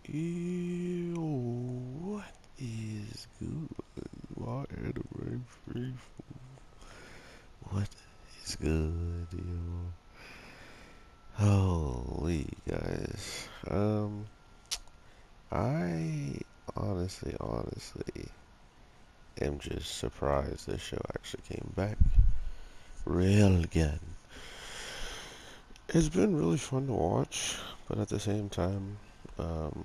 Ew, what is good? My anime free. What is good, yo? Holy guys. I honestly am just surprised this show actually came back. Railgun. It's been really fun to watch, but at the same time,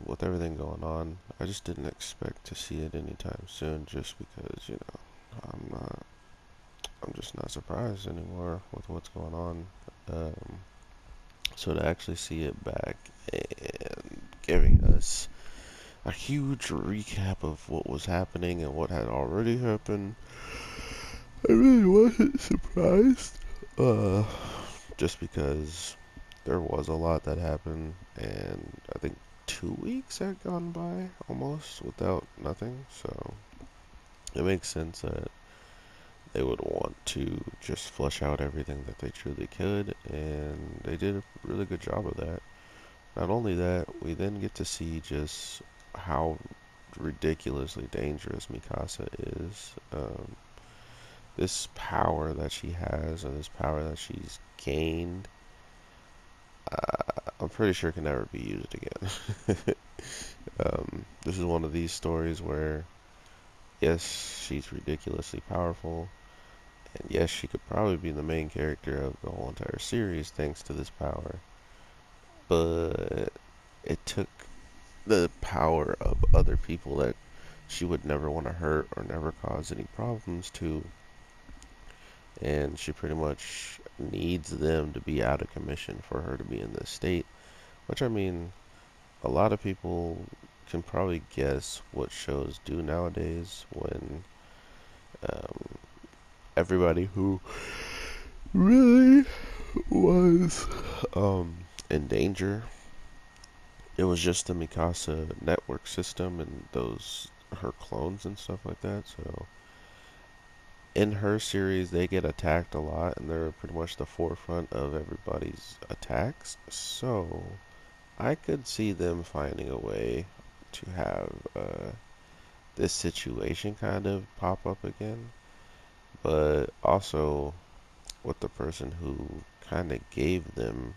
with everything going on, I just didn't expect to see it anytime soon. Just because I'm not, I'm just not surprised anymore with what's going on. Um, so to actually see it back and giving us a huge recap of what was happening and what had already happened, I really wasn't surprised. Uh, just because there was a lot that happened, and I think 2 weeks had gone by almost without nothing, so it makes sense that they would want to just flesh out everything that they truly could, and they did a really good job of that. Not only that, we then get to see just how ridiculously dangerous Mikasa is. This power that she has, and this power that she's gained, I'm pretty sure can never be used again. This is one of these stories where, yes, she's ridiculously powerful, and yes, she could probably be the main character of the whole entire series thanks to this power, but it took the power of other people that she would never want to hurt or never cause any problems to, and she pretty much needs them to be out of commission for her to be in this state, which I mean, a lot of people can probably guess what shows do nowadays when um, everybody who really was in danger, it was just the Mikasa network system and those her clones and stuff like that. So in her series, they get attacked a lot, and they're pretty much the forefront of everybody's attacks. So I could see them finding a way to have this situation kind of pop up again, but also with the person who kind of gave them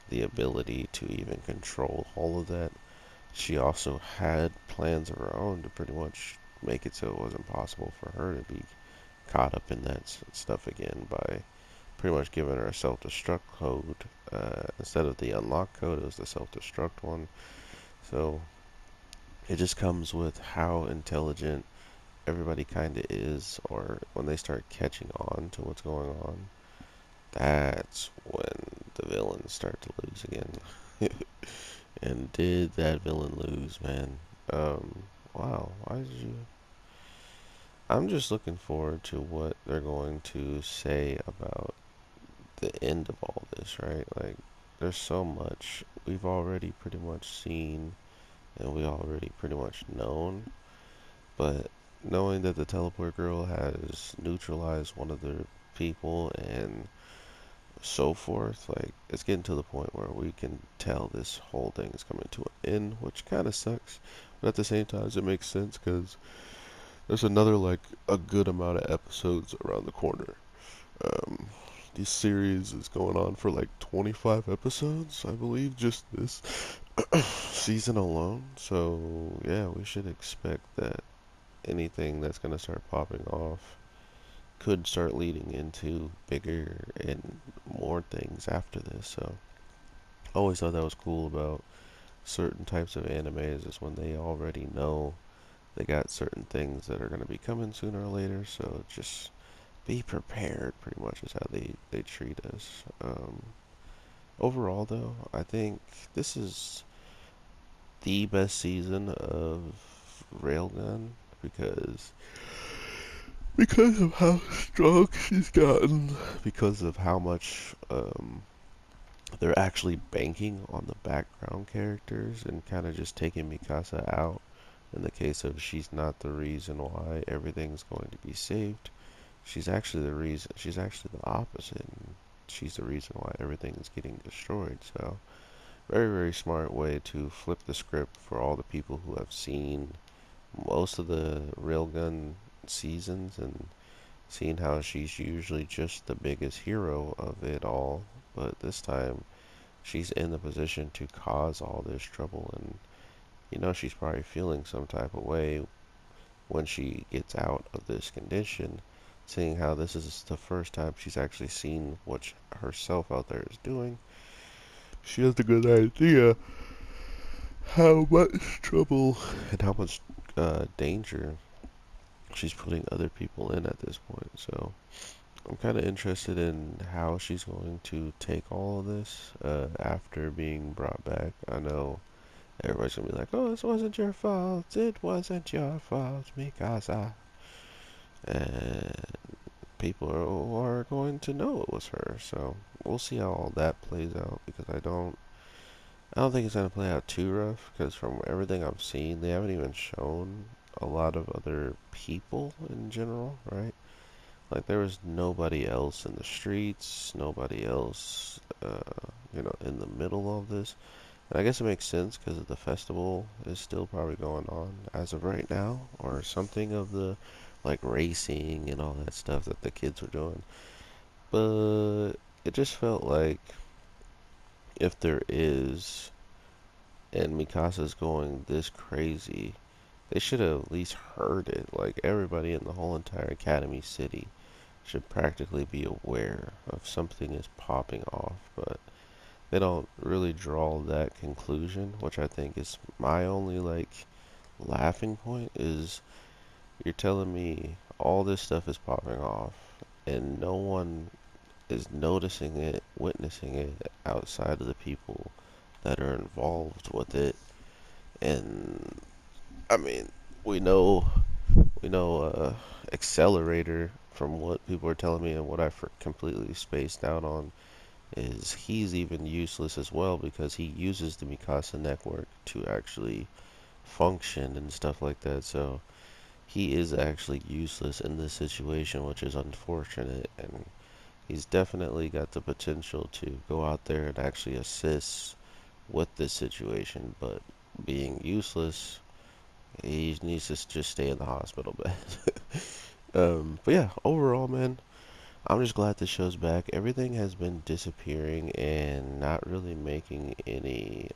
the ability to even control all of that, she also had plans of her own to pretty much make it so it wasn't possible for her to be caught up in that stuff again by pretty much giving her a self-destruct code. Instead of the unlock code, it was the self-destruct one. So it just comes with how intelligent everybody kind of is, or when they start catching on to what's going on, that's when the villains start to lose again. And did that villain lose, man? Wow, why did you? I'm just looking forward to what they're going to say about the end of all this, right? Like, there's so much we've already pretty much seen and we already pretty much known, but knowing that the teleport girl has neutralized one of the people and so forth, like, it's getting to the point where we can tell this whole thing is coming to an end, which kind of sucks, but at the same time, it makes sense because there's another, like, a good amount of episodes around the corner. Um, this series is going on for like 25 episodes, I believe, just this season alone. So, yeah, we should expect that anything that's going to start popping off could start leading into bigger and more things after this. So, I always thought that was cool about certain types of animes is when they already know they got certain things that are going to be coming sooner or later. So, just be prepared, pretty much, is how they treat us. Overall, though, I think this is the best season of Railgun because because of how strong she's gotten, because of how much they're actually banking on the background characters and kind of just taking Mikasa out. In the case of she's not the reason why everything's going to be saved, she's actually the reason. She's actually the opposite. And she's the reason why everything is getting destroyed. So Very, very smart way to flip the script for all the people who have seen most of the Railgun seasons and seen how she's usually just the biggest hero of it all. But this time, she's in the position to cause all this trouble, and she's probably feeling some type of way when she gets out of this condition, seeing how this is the first time she's actually seen what herself out there is doing. She has a good idea how much trouble and how much danger she's putting other people in at this point. So I'm kind of interested in how she's going to take all of this after being brought back. I know everybody's gonna be like, "Oh, this wasn't your fault. It wasn't your fault, Mikasa," and people are going to know it was her. So we'll see how all that plays out because I don't think it's gonna play out too rough because from everything I've seen, they haven't even shown a lot of other people in general, right? Like there was nobody else in the streets, nobody else, in the middle of this. And I guess it makes sense because the festival is still probably going on as of right now, or something of the like racing and all that stuff that the kids were doing. But it just felt like if there is, and Mikasa's going this crazy, they should have at least heard it. Like everybody in the whole entire Academy City should practically be aware of something is popping off, but they don't really draw that conclusion, which I think is my only like laughing point is you're telling me all this stuff is popping off and no one is noticing it, witnessing it outside of the people that are involved with it. And I mean, we know Accelerator from what people are telling me and what I completely spaced out on is he's even useless as well because he uses the Mikasa network to actually function and stuff like that. So he is actually useless in this situation, which is unfortunate. And he's definitely got the potential to go out there and actually assist with this situation. But being useless, he needs to just stay in the hospital bed. But yeah, overall, man, I'm just glad this show's back. Everything has been disappearing and not really making any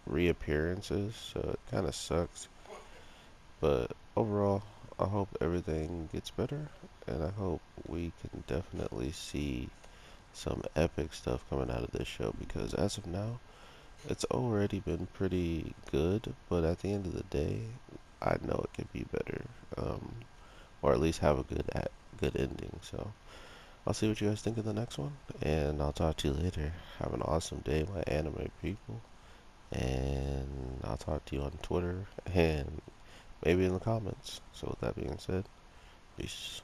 reappearances, so it kind of sucks. But overall, I hope everything gets better, and I hope we can definitely see some epic stuff coming out of this show because as of now, it's already been pretty good, but at the end of the day, I know it could be better, or at least have a good ending. So I'll see what you guys think of the next one, and I'll talk to you later. Have an awesome day, my anime people, and I'll talk to you on Twitter and maybe in the comments. So with that being said, peace.